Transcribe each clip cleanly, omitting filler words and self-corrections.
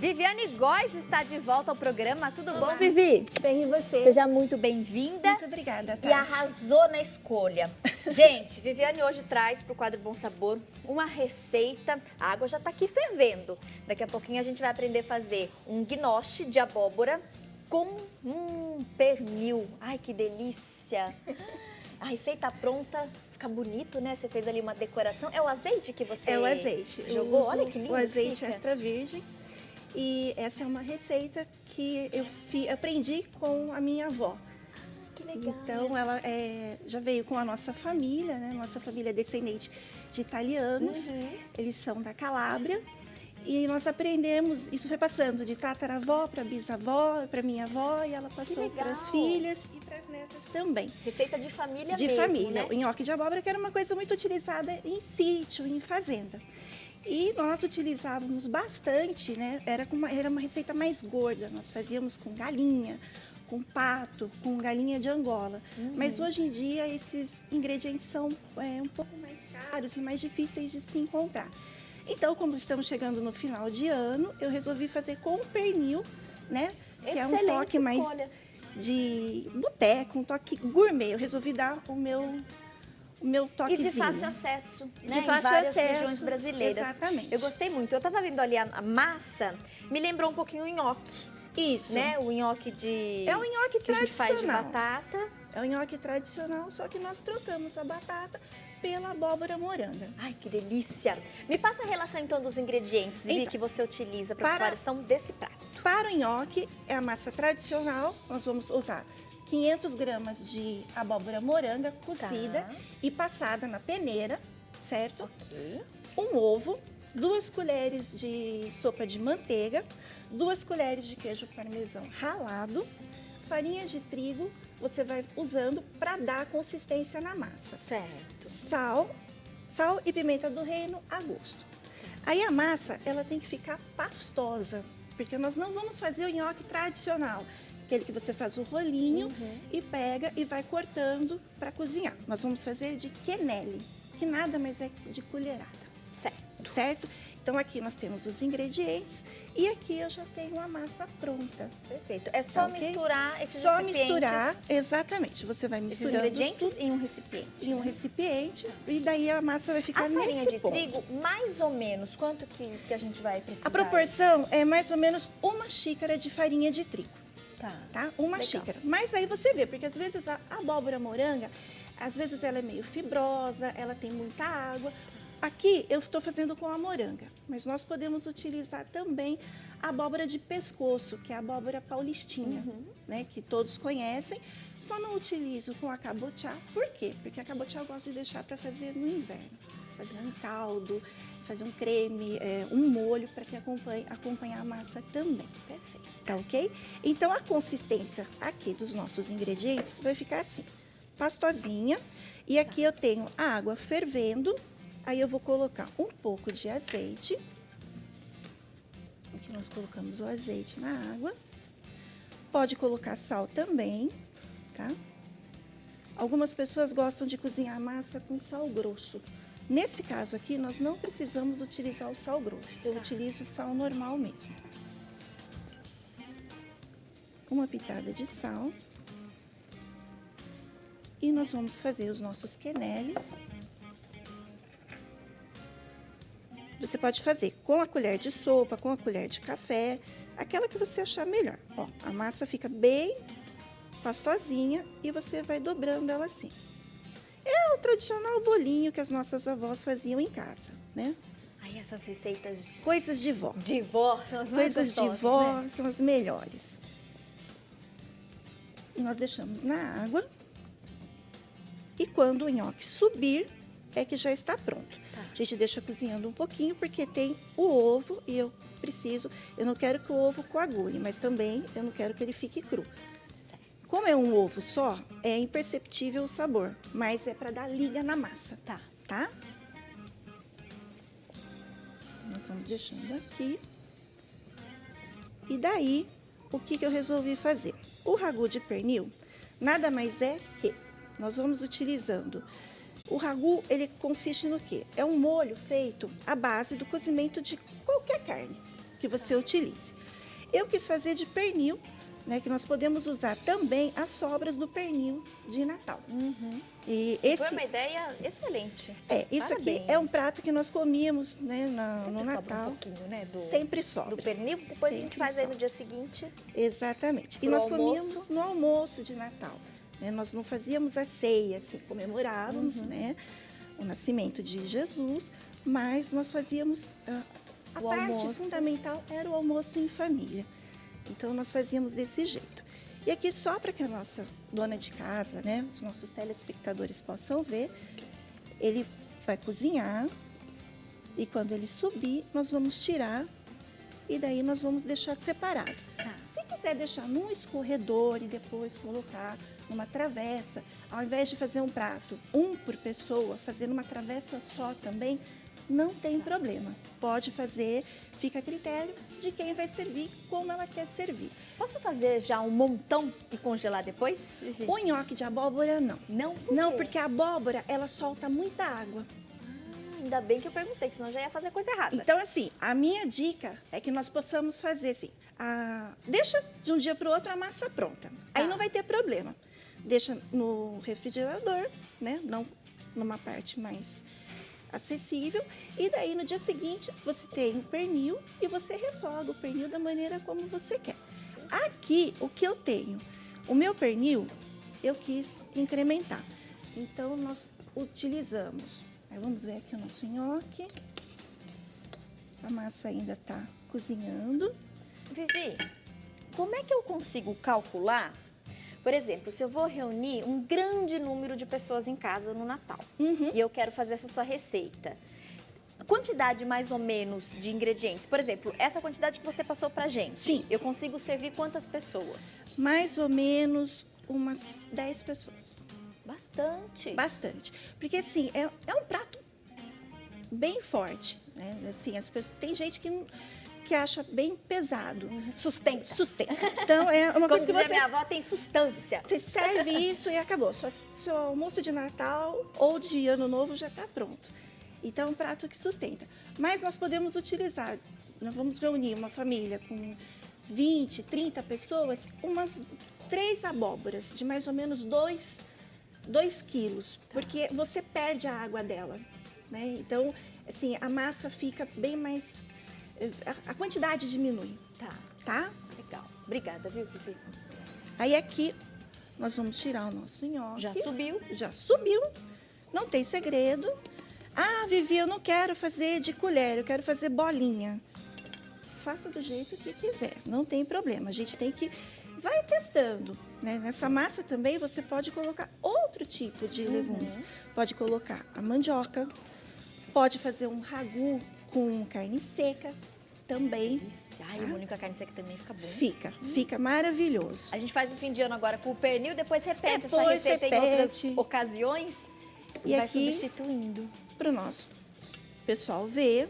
Viviane Góes está de volta ao programa. Tudo Olá. bom, Vivi? Bem, e você? Seja muito bem-vinda. Muito obrigada, Tati. E arrasou na escolha. Gente, Viviane hoje traz para o quadro Bom Sabor uma receita. A água já está aqui fervendo. Daqui a pouquinho a gente vai aprender a fazer um gnoche de abóbora com pernil. Ai, que delícia! A receita pronta, fica bonito, né? Você fez ali uma decoração. É o azeite que você É o azeite. jogou? Olha que lindo. O azeite fica. extra virgem. E essa é uma receita que eu aprendi com a minha avó. Que legal. Então, ela já veio com a nossa família, né? Nossa família é descendente de italianos. Eles são da Calábria. E nós aprendemos, isso foi passando de tataravó para bisavó, para minha avó, e ela passou para as filhas e para as netas também. Receita de família De mesmo, família. né? O nhoque de abóbora que era uma coisa muito utilizada em sítio, em fazenda. E nós utilizávamos bastante, né? Era uma receita mais gorda. Nós fazíamos com galinha, com pato, com galinha de Angola. Mas hoje em dia esses ingredientes são um pouco mais caros e mais difíceis de se encontrar. Então, como estamos chegando no final de ano, eu resolvi fazer com pernil, né? Que é um toque mais de boteco, um toque gourmet. Eu resolvi dar o meu toquezinho. E de fácil acesso, né? De fácil em várias acesso, regiões brasileiras. exatamente. Eu gostei muito. Eu estava vendo ali a massa, me lembrou um pouquinho o nhoque. Isso. Né? O nhoque de... É um nhoque que a gente faz de tradicional. batata. É um nhoque tradicional, só que nós trocamos a batata pela abóbora moranga. Ai, que delícia! Me passa a relação, então, dos ingredientes, Vivi, Então, que você utiliza para a para- preparação desse prato. Para o nhoque, é a massa tradicional. Nós vamos usar 500 gramas de abóbora moranga cozida e passada na peneira, certo? Ok. Um ovo, 2 colheres de sopa de manteiga, 2 colheres de queijo parmesão ralado, farinha de trigo, você vai usando para dar consistência na massa. Certo. Sal e pimenta do reino a gosto. Aí a massa, ela tem que ficar pastosa, porque nós não vamos fazer o nhoque tradicional, aquele que você faz o rolinho e pega e vai cortando para cozinhar. Nós vamos fazer de quenelle, que nada mais é de colherada. Certo? Então aqui nós temos os ingredientes e aqui eu já tenho a massa pronta. Perfeito. É só Ok? misturar esses Só recipientes, misturar, exatamente. Você vai esses misturando ingredientes tudo em um recipiente. em um recipiente e daí a massa vai ficar A farinha nesse de ponto. trigo, mais ou menos, quanto que a gente vai precisar? A proporção é mais ou menos 1 xícara de farinha de trigo, tá? 1 Legal. xícara. Mas aí você vê, porque às vezes a abóbora moranga, às vezes ela é meio fibrosa, ela tem muita água. Aqui eu estou fazendo com a moranga, mas nós podemos utilizar também a abóbora de pescoço, que é a abóbora paulistinha, né? Que todos conhecem. Só não utilizo com a cabotiá. Por quê? Porque a cabotiá eu gosto de deixar para fazer no inverno. Fazer um caldo, fazer um creme, um molho para que acompanhe a massa também. Perfeito. Tá ok? Então a consistência aqui dos nossos ingredientes vai ficar assim, pastosinha. E aqui eu tenho a água fervendo. Aí eu vou colocar um pouco de azeite. Aqui nós colocamos o azeite na água. Pode colocar sal também, tá? Algumas pessoas gostam de cozinhar a massa com sal grosso. Nesse caso aqui, nós não precisamos utilizar o sal grosso. Eu utilizo o sal normal mesmo. Uma pitada de sal. E nós vamos fazer os nossos quenelles. Você pode fazer com a colher de sopa, com a colher de café, aquela que você achar melhor. Ó, a massa fica bem pastosinha e você vai dobrando ela assim. É o tradicional bolinho que as nossas avós faziam em casa, né? Aí essas receitas Coisas de vó. de vó são as mais Coisas de gostosas, vó né? são as melhores. E nós deixamos na água. E quando o nhoque subir, é que já está pronto. A gente deixa cozinhando um pouquinho, porque tem o ovo e eu não quero que o ovo coagule, mas também eu não quero que ele fique cru. Como é um ovo só, é imperceptível o sabor, mas é para dar liga na massa, tá? Nós estamos deixando aqui. E daí, o que eu resolvi fazer? O ragu de pernil nada mais é que nós vamos utilizando. O ragu, ele consiste no quê? É um molho feito à base do cozimento de qualquer carne. que você utilize. Eu quis fazer de pernil, né, que nós podemos usar também as sobras do pernil de Natal. E Foi uma ideia excelente. Isso Parabéns. aqui é um prato que nós comíamos, né, Sempre no sobra Natal. um pouquinho, né? Sempre sobra. Do pernil, depois a gente Sempre faz aí no sobra. dia seguinte. Exatamente. E Pro nós almoço. comíamos no almoço de Natal. Né? Nós não fazíamos a ceia, assim, comemorávamos, né, o nascimento de Jesus, mas nós fazíamos a O parte almoço. fundamental era o almoço em família. Então nós fazíamos desse jeito. E aqui só para que a nossa dona de casa, né, os nossos telespectadores possam ver, ele vai cozinhar e quando ele subir, nós vamos tirar e daí nós vamos deixar separado. Tá. Se quiser deixar num escorredor e depois colocar numa travessa, ao invés de fazer um prato, um por pessoa, fazer numa travessa só também, não tem problema. Pode fazer, fica a critério de quem vai servir, como ela quer servir. Posso fazer já um montão e congelar depois? O nhoque de abóbora, não. Não? Por Não, quê? porque a abóbora, ela solta muita água. Ainda bem que eu perguntei, que senão eu já ia fazer coisa errada. Então, assim, a minha dica é que nós possamos fazer assim, deixa de um dia para o outro a massa pronta. Aí não vai ter problema. Deixa no refrigerador, né? Não numa parte mais acessível. E daí, no dia seguinte, você tem o pernil e você refoga o pernil da maneira como você quer. Aqui, o que eu tenho? O meu pernil, eu quis incrementar. Então, nós utilizamos... Aí vamos ver aqui o nosso nhoque. A massa ainda está cozinhando. Vivi, como é que eu consigo calcular, por exemplo, se eu vou reunir um grande número de pessoas em casa no Natal e eu quero fazer essa sua receita? Quantidade mais ou menos de ingredientes. Por exemplo, essa quantidade que você passou pra gente. Sim. Eu consigo servir quantas pessoas? Mais ou menos umas 10 pessoas. Bastante. Bastante. Porque, assim, é um prato bem forte, né? Assim, as pessoas, tem gente que acha bem pesado. Sustenta. Sustenta. Então, é uma Como coisa que dizia você... minha avó, tem sustância. Você serve isso e acabou. Seu almoço de Natal ou de Ano Novo já está pronto. Então, é um prato que sustenta. Mas nós podemos utilizar, nós vamos reunir uma família com 20, 30 pessoas, umas 3 abóboras de mais ou menos 2 quilos, porque você perde a água dela, né? Então, assim, a massa fica bem mais... A quantidade diminui, tá? Legal. Obrigada, viu, Vivi? Aí aqui, nós vamos tirar o nosso nhoque. Já subiu. Já subiu. Não tem segredo. Ah, Vivi, eu não quero fazer de colher, eu quero fazer bolinha. Faça do jeito que quiser, não tem problema. A gente tem que... Vai testando, né? Nessa massa também você pode colocar outro tipo de legumes. Pode colocar a mandioca, pode fazer um ragu com carne seca também. Ai, o molho com a carne seca também fica bom. Fica maravilhoso. A gente faz o fim de ano agora com o pernil, depois repete essa Depois receita em repete. outras ocasiões e E vai aqui, substituindo. para o nosso pessoal ver,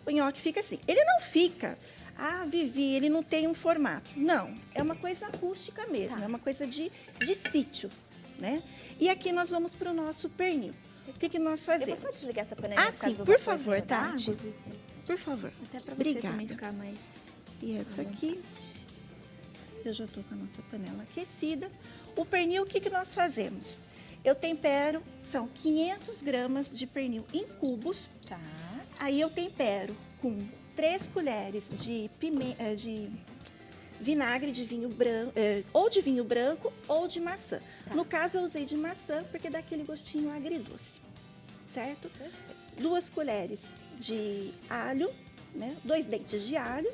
o nhoque fica assim. Ele não fica... Ah, Vivi, ele não tem um formato. Não, é uma coisa rústica mesmo, é uma coisa de sítio, né? E aqui nós vamos para o nosso pernil. O que nós Eu vou fazemos? só desligar essa panelinha. Sim, por favor, Tati. Por favor. Até pra você Obrigada. também ficar mais... E essa aqui, eu já estou com a nossa panela aquecida. O pernil, o que nós fazemos? Eu tempero, são 500 gramas de pernil em cubos. Tá. Aí eu tempero com 3 colheres de vinagre de vinho branco, ou de vinho branco ou de maçã. No caso, eu usei de maçã porque dá aquele gostinho agridoce, certo? 2 colheres de alho, né? 2 dentes de alho,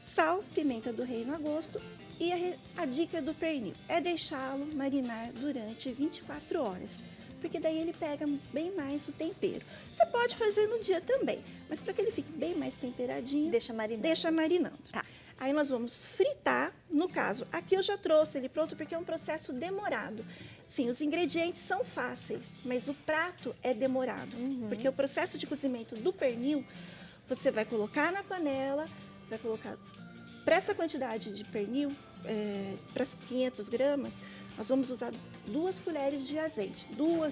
sal, pimenta do reino a gosto. E a dica do pernil é deixá-lo marinar durante 24 horas. Porque daí ele pega bem mais o tempero. Você pode fazer no dia também, mas para que ele fique bem mais temperadinho, Deixa marinando. Deixa marinando. Tá. Aí nós vamos fritar, no caso, aqui eu já trouxe ele pronto porque é um processo demorado. Sim, os ingredientes são fáceis, mas o prato é demorado. Porque o processo de cozimento do pernil, você vai colocar na panela, vai colocar... Para essa quantidade de pernil, para 500 gramas, nós vamos usar 2 colheres de azeite.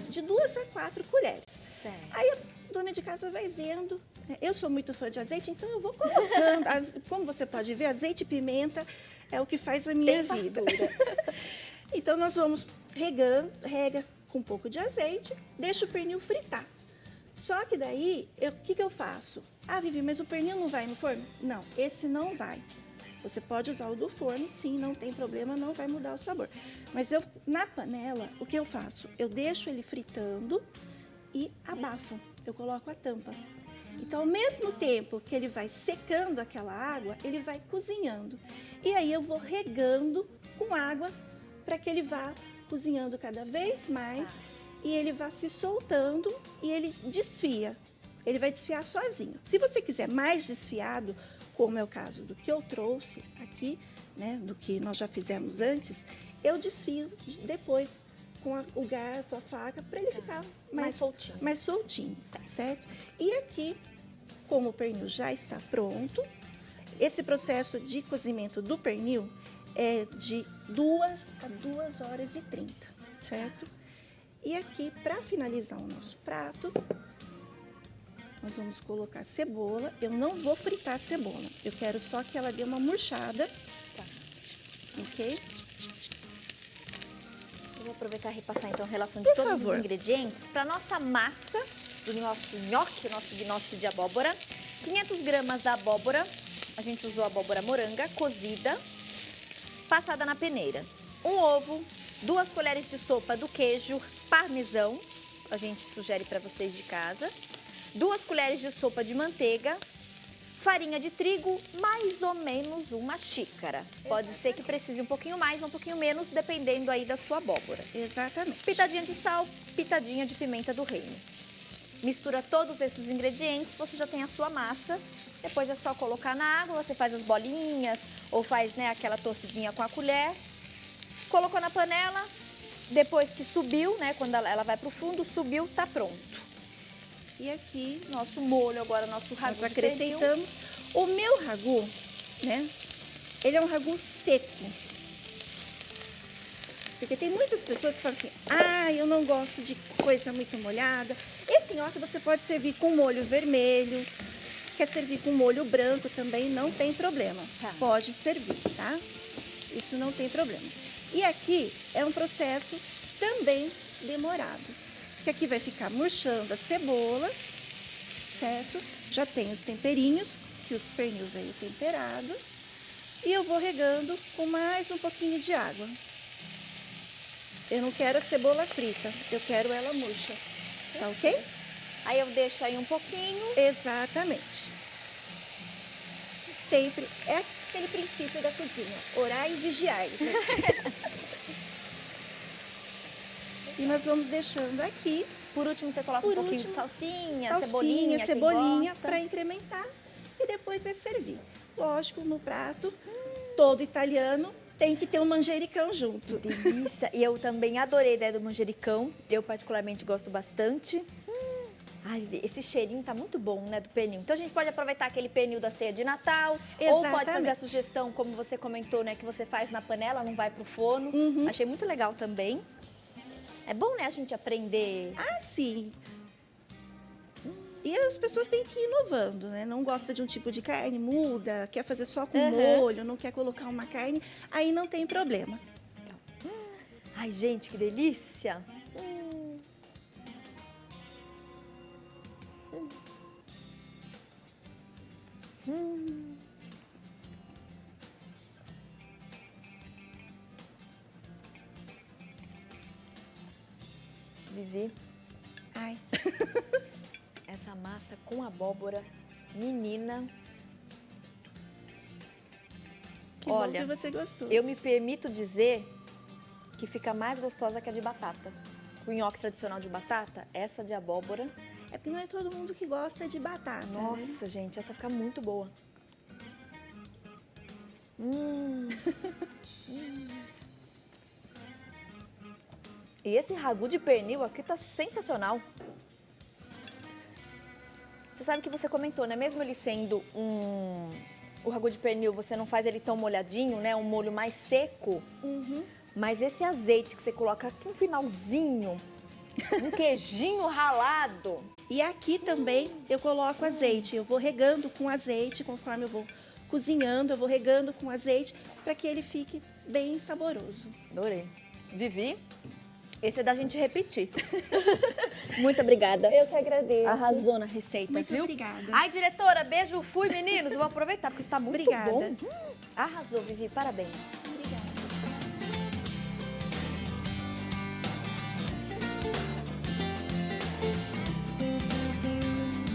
De 2 a 4 colheres. Certo. Aí a dona de casa vai vendo Eu sou muito fã de azeite, então eu vou colocando. Como você pode ver, azeite e pimenta é o que faz a minha vida. Então, nós vamos rega com um pouco de azeite, deixa o pernil fritar. Só que daí, o que eu faço? Ah, Vivi, mas o pernil não vai no forno? Não, esse não vai. Você pode usar o do forno, sim, não tem problema, não vai mudar o sabor. Mas na panela, o que eu faço? Eu deixo ele fritando e abafo. Eu coloco a tampa. Então, ao mesmo tempo que ele vai secando aquela água, ele vai cozinhando. E aí eu vou regando com água para que ele vá cozinhando cada vez mais e ele vá se soltando e ele desfia. Ele vai desfiar sozinho. Se você quiser mais desfiado, como é o caso do que eu trouxe aqui, né, do que nós já fizemos antes, eu desfio depois com o garfo, a faca, para ele ficar mais soltinho, certo? E aqui, como o pernil já está pronto, esse processo de cozimento do pernil é de 2 a 2 horas e 30, certo? E aqui, para finalizar o nosso prato, nós vamos colocar cebola. Eu não vou fritar a cebola, eu quero só que ela dê uma murchada, ok? Eu vou aproveitar e repassar então a relação de todos os ingredientes para nossa massa do nosso nhoque, nosso gnoche de abóbora. 500 gramas da abóbora, a gente usou abóbora moranga cozida, passada na peneira. Um ovo, 2 colheres de sopa do queijo parmesão, a gente sugere para vocês de casa. 2 colheres de sopa de manteiga, farinha de trigo, mais ou menos 1 xícara. Pode ser que precise um pouquinho mais, um pouquinho menos, dependendo aí da sua abóbora. Exatamente. Pitadinha de sal, pitadinha de pimenta do reino. Mistura todos esses ingredientes, você já tem a sua massa. Depois é só colocar na água, você faz as bolinhas ou faz, né, aquela torcidinha com a colher. Colocou na panela, depois que subiu, né, quando ela vai pro fundo, subiu, tá pronto. E aqui, nosso molho agora, nosso ragu. Nós acrescentamos. O meu ragu, né, ele é um ragu seco. Porque tem muitas pessoas que falam assim, eu não gosto de coisa muito molhada. Esse nhoque você pode servir com molho vermelho, quer servir com molho branco também, não tem problema. Pode servir, tá? Isso não tem problema. E aqui é um processo também demorado. Que aqui vai ficar murchando a cebola, certo? Já tem os temperinhos, que o pernil veio temperado. E eu vou regando com mais um pouquinho de água. Eu não quero a cebola frita, eu quero ela murcha, tá ok? Aí eu deixo aí um pouquinho. Exatamente. Sempre é aquele princípio da cozinha, orar e vigiar. Né? E nós vamos deixando aqui. Por último, você coloca um pouquinho de salsinha, cebolinha para incrementar. E depois é servir. Lógico, no prato, todo italiano tem que ter um manjericão junto. Delícia! E eu também adorei a ideia do manjericão. Eu particularmente gosto bastante. Ai, esse cheirinho tá muito bom, né, do pernil. Então a gente pode aproveitar aquele pernil da ceia de Natal. Exatamente. Ou pode fazer a sugestão, como você comentou, né, que você faz na panela, não vai pro forno. Achei muito legal também. É bom, né, a gente aprender. Sim. E as pessoas têm que ir inovando, né? Não gosta de um tipo de carne, muda, quer fazer só com molho, não quer colocar uma carne, aí não tem problema. Ai, gente, que delícia! Vivi. Ai. Essa massa com abóbora, menina. Que olha, bom que você gostou. Eu me permito dizer que fica mais gostosa que a de batata. O nhoque tradicional de batata, essa de abóbora. É porque não é todo mundo que gosta de batata. Nossa, né? Gente, essa fica muito boa. E esse ragu de pernil aqui tá sensacional. Você sabe que você comentou, né? Mesmo ele sendo o ragu de pernil, você não faz ele tão molhadinho, né? Um molho mais seco. Mas esse azeite que você coloca aqui no finalzinho, Um queijinho ralado. E aqui também eu coloco azeite. Eu vou regando com azeite, conforme eu vou cozinhando, eu vou regando com azeite para que ele fique bem saboroso. Adorei. Vivi, esse é da gente repetir. Muito obrigada. Eu que agradeço. Arrasou na receita, Muito viu? obrigada. Ai, diretora, beijo, fui, meninos. Eu vou aproveitar, porque isso tá muito Obrigada. bom. Arrasou, Vivi, parabéns.